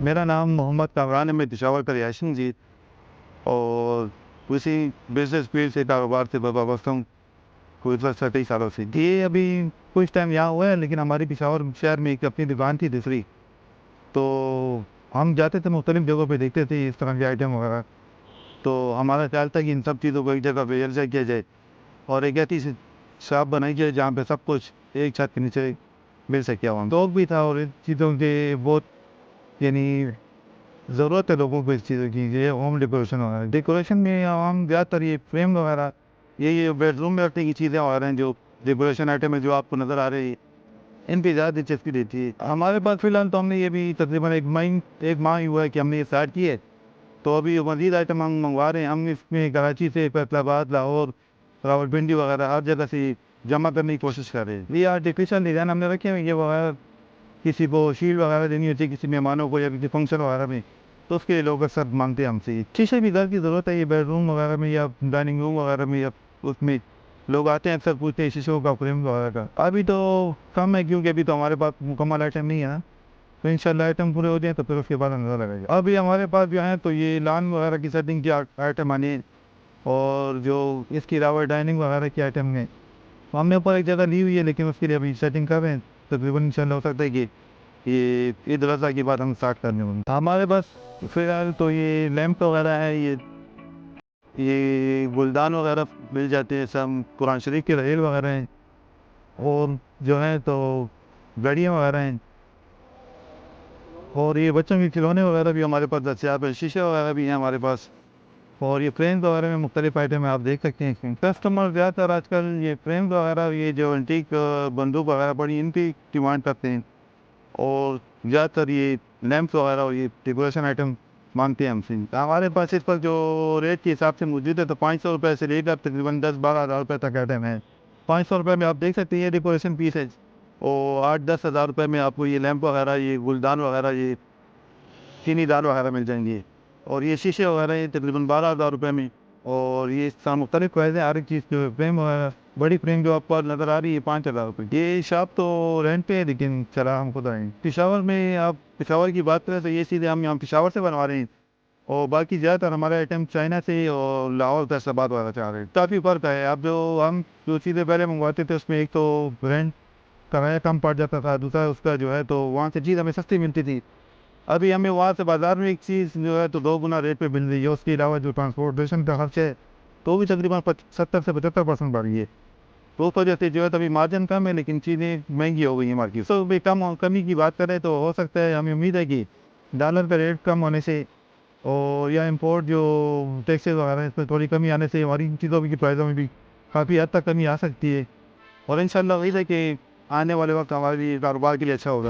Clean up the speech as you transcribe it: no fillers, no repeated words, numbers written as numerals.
मेरा नाम मोहम्मद कामरान है, मैं पेशावर का रिहायशी हूँ जी। और उसी बिज़नेस फील्ड से कारोबार से वाबस्ता हूँ कोई 27 सालों से। ये अभी कुछ टाइम यहाँ हुआ है, लेकिन हमारी पेशावर शहर में एक अपनी दुकान थी दूसरी, तो हम जाते थे मुख्तलिफ़ जगहों पे, देखते थे इस तरह के आइटम वगैरह। तो हमारा ख्याल था कि इन सब चीज़ों को एक जगह पे यकजा किया जाए और एक ऐसी शॉप बनाई जाए जहाँ पे सब कुछ एक छत के नीचे मिल सके। आवाम शौक भी था और इन चीज़ों के बहुत यानी ज़रूरत है लोगों को इस चीज़ों की। ये होम डेकोरेशन वगैरह, डेकोरेशन में हम ज़्यादातर ये फ्रेम वगैरह, ये बेडरूम में रखने की चीज़ें वगैरह हैं, जो डेकोरेशन आइटम है जो आपको नज़र आ रही है, इन पे ज़्यादा दिलचस्पी देती है। हमारे पास फ़िलहाल तो हमने ये भी तकरीबन एक माह ही हुआ है कि हमने ये स्टार्ट की है। तो अभी मज़ीद आइटम हम मंगवा रहे हैं। हम इसमें कराची से, फैसलाबाद, लाहौर, रावलपिंडी वगैरह हर जगह से जमा करने की कोशिश कर रहे हैं। ये आर्टिफिशियल डिज़ाइन हमने रखे हुए हैं, ये वगैरह किसी को शील्ड वगैरह देनी होती है किसी मेहमानों को या किसी फंक्शन वगैरह में, तो उसके लिए लोग अक्सर मांगते हैं हमसे। शीशे भी घर की ज़रूरत है, ये बेडरूम वगैरह में या डाइनिंग रूम वगैरह में या उसमें लोग आते हैं, अक्सर पूछते हैं शीशों का, फ्रेम वगैरह का। अभी तो कम है क्योंकि अभी तो हमारे पास मुकम्मल आइटम नहीं है ना, तो इंशाल्लाह आइटम पूरे हो जाए तो फिर उसके बाद नज़र लगाएगा। अभी हमारे पास जो है तो ये लान वगैरह की सेटिंग की आइटम आने हैं, और जो इसके अलावा डाइनिंग वगैरह की आइटम है हमने ऊपर एक जगह ली हुई है, लेकिन उसके लिए अभी सेटिंग कर रहे हैं। तकरीबन इंशाल्लाह हो सकता है कि ये ईद उल अज़हा के बाद हम स्टार्ट करने होंगे। हमारे पास फिलहाल तो ये लैंप वगैरह है, ये गुलदान वगैरह मिल जाते हैं, सब कुरान शरीफ के रहेल वगैरह हैं, और जो है तो घड़ियाँ वगैरह हैं, और ये बच्चों के खिलौने वगैरह भी हमारे पास दस्तियाब है। शीशे वगैरह भी हैं हमारे पास, और ये फ्रेम्स वगैरह में मुख्तलिफ आइटम है, आप देख सकते हैं। कस्टमर ज़्यादातर आजकल ये फ्रेम्स वगैरह, ये जो एंटीक बंदूक वगैरह पड़ी, इनकी डिमांड करते हैं, और ज़्यादातर ये लैंप्स वगैरह और ये डेकोरेशन आइटम मांगते हैं हमसे। हमारे पास इस पर जो रेट के हिसाब से मौजूद है, तो 500 रुपये से लेकर तकरीबन 10-12 हज़ार रुपये तक आइटम है। 500 रुपये में आप देख सकते हैं ये डेकोरेशन पीस है, और 8-10 हज़ार रुपये में आपको ये लैंप वगैरह, ये गुलदान वगैरह, ये चीनी दाल वगैरह मिल जाएंगे। और ये शीशे वगैरह ये तकरीबन 12,000 रुपये में, और ये इस मुख्तलिफ प्राइस है हर एक चीज़ के। फ्रेम वगैरह, बड़ी फ्रेम जो आपको नज़र आ रही है 5,000 रुपये। ये शॉप तो रेंट पे है, लेकिन चला हम खुद आएँ। पेशावर में आप पेशावर की बात करें तो ये चीज़ें हम यहाँ पेशावर से बनवा रहे हैं, और बाकी ज़्यादातर हमारे आइटम चाइना से और लाहौर, फैसलाबाद वगैरह से आ रहे हैं। काफ़ी फ़र्क है। अब जो चीज़ें पहले मंगवाते थे उसमें एक तो रेंट किराया कम पड़ जाता था, दूसरा उसका जो है तो वहाँ से चीज़ हमें सस्ती मिलती थी। अभी हमें वहाँ से बाज़ार में एक चीज़ जो है तो 2 गुना रेट पे मिल रही है। उसके अलावा जो ट्रांसपोर्टेशन का खर्च है, तो भी तकरीबन 70 से 75% बढ़ गई है। तो उस वजह से जो है तो अभी मार्जिन कम है, लेकिन चीज़ें महंगी हो गई हैं मार्केट। तो भी कमी की बात करें तो हो सकता है, हमें उम्मीद है कि डॉलर का रेट कम होने से, और या इम्पोर्ट जो टैक्सेस वगैरह इसमें थोड़ी कमी आने से हमारी इन चीज़ों की प्राइसों में भी काफ़ी हद तक कमी आ सकती है, और इंशाल्लाह उम्मीद है कि आने वाले वक्त हमारे लिए कारोबार के लिए अच्छा होगा।